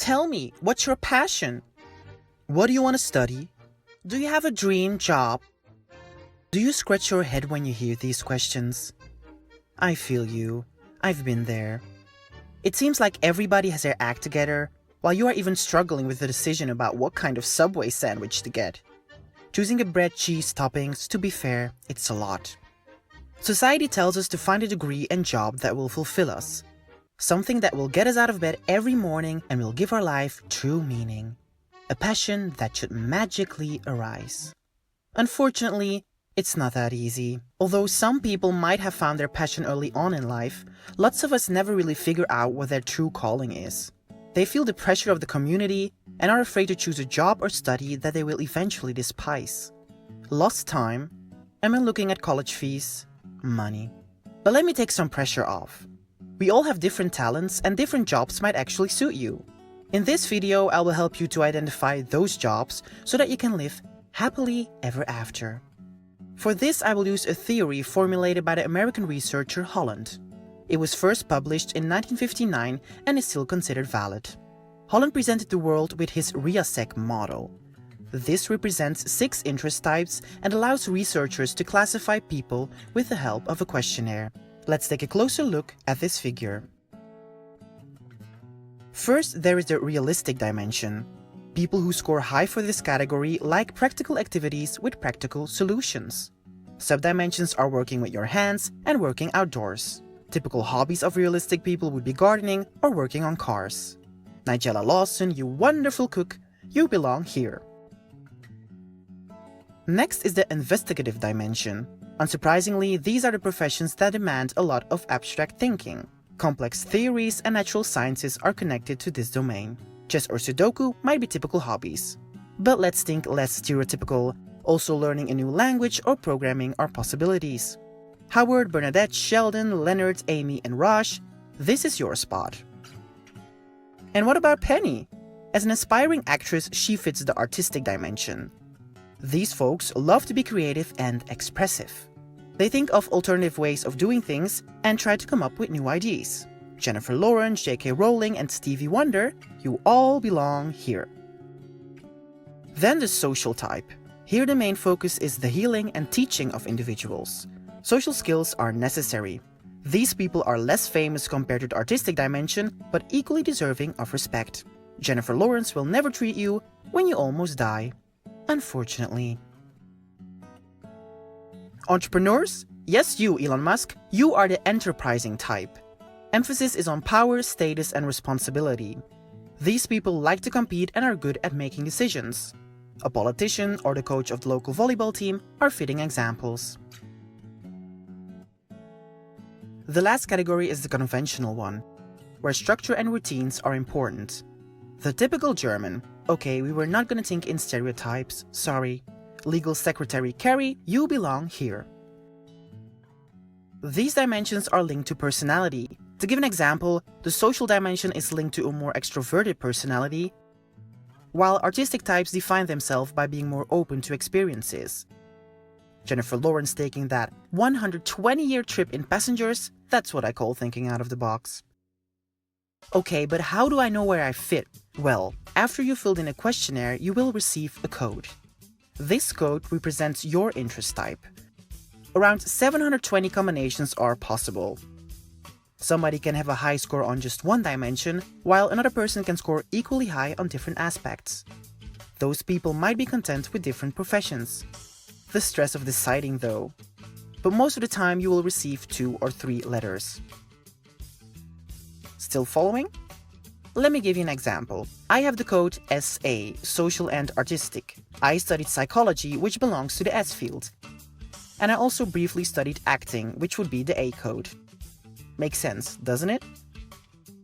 Tell me, what's your passion? What do you want to study? Do you have a dream job? Do you scratch your head when you hear these questions? I feel you. I've been there. It seems like everybody has their act together, while you are even struggling with the decision about what kind of Subway sandwich to get. Choosing a bread, cheese, toppings, to be fair, it's a lot. Society tells us to find a degree and job that will fulfill us. Something that will get us out of bed every morning and will give our life true meaning. A passion that should magically arise. Unfortunately, it's not that easy. Although some people might have found their passion early on in life, lots of us never really figure out what their true calling is. They feel the pressure of the community and are afraid to choose a job or study that they will eventually despise. Lost time, and when looking at college fees, money. But let me take some pressure off. We all have different talents and different jobs might actually suit you. In this video, I will help you to identify those jobs so that you can live happily ever after. For this, I will use a theory formulated by the American researcher Holland. It was first published in 1959 and is still considered valid. Holland presented the world with his RIASEC model. This represents 6 interest types and allows researchers to classify people with the help of a questionnaire. Let's take a closer look at this figure. First, there is the realistic dimension. People who score high for this category like practical activities with practical solutions. Subdimensions are working with your hands and working outdoors. Typical hobbies of realistic people would be gardening or working on cars. Nigella Lawson, you wonderful cook, you belong here. Next is the investigative dimension. Unsurprisingly, these are the professions that demand a lot of abstract thinking. Complex theories and natural sciences are connected to this domain. Chess or Sudoku might be typical hobbies. But let's think less stereotypical. Also learning a new language or programming are possibilities. Howard, Bernadette, Sheldon, Leonard, Amy, and Raj, this is your spot. And what about Penny? As an aspiring actress, she fits the artistic dimension. These folks love to be creative and expressive. They think of alternative ways of doing things and try to come up with new ideas. Jennifer Lawrence, J.K. Rowling, and Stevie Wonder, you all belong here. Then the social type. Here the main focus is the healing and teaching of individuals. Social skills are necessary. These people are less famous compared to the artistic dimension, but equally deserving of respect. Jennifer Lawrence will never treat you when you almost die. Unfortunately. Entrepreneurs? Yes, you, Elon Musk, you are the enterprising type. Emphasis is on power, status, and responsibility. These people like to compete and are good at making decisions. A politician or the coach of the local volleyball team are fitting examples. The last category is the conventional one, where structure and routines are important. The typical German. Okay, we were not gonna think in stereotypes, sorry. Legal secretary Carrie, you belong here. These dimensions are linked to personality. To give an example, the social dimension is linked to a more extroverted personality, while artistic types define themselves by being more open to experiences. Jennifer Lawrence taking that 120-year trip in Passengers, that's what I call thinking out of the box. Okay, but how do I know where I fit? Well, after you filled in a questionnaire, you will receive a code. This code represents your interest type. Around 720 combinations are possible. Somebody can have a high score on just one dimension, while another person can score equally high on different aspects. Those people might be content with different professions. The stress of deciding though. But most of the time you will receive 2 or 3 letters. Still following? Let me give you an example. I have the code SA, Social and Artistic. I studied psychology, which belongs to the S field. And I also briefly studied acting, which would be the A code. Makes sense, doesn't it?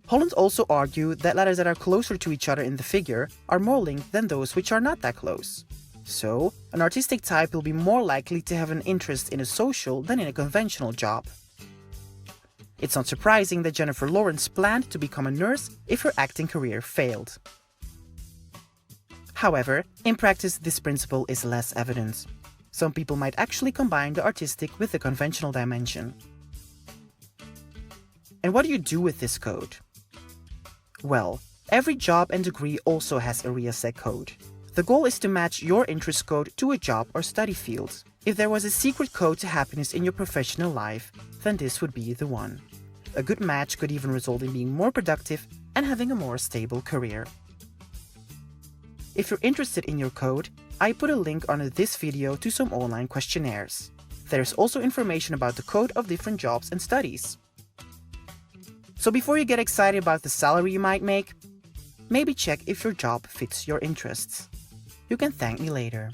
Holland also argued that letters that are closer to each other in the figure are more linked than those which are not that close. So, an artistic type will be more likely to have an interest in a social than in a conventional job. It's not surprising that Jennifer Lawrence planned to become a nurse if her acting career failed. However, in practice this principle is less evident. Some people might actually combine the artistic with the conventional dimension. And what do you do with this code? Well, Every job and degree also has a RIASEC code. The goal is to match your interest code to a job or study field. If there was a secret code to happiness in your professional life, then this would be the one. A good match could even result in being more productive and having a more stable career. If you're interested in your code, I put a link under this video to some online questionnaires. There's also information about the code of different jobs and studies. So before you get excited about the salary you might make, maybe check if your job fits your interests. You can thank me later.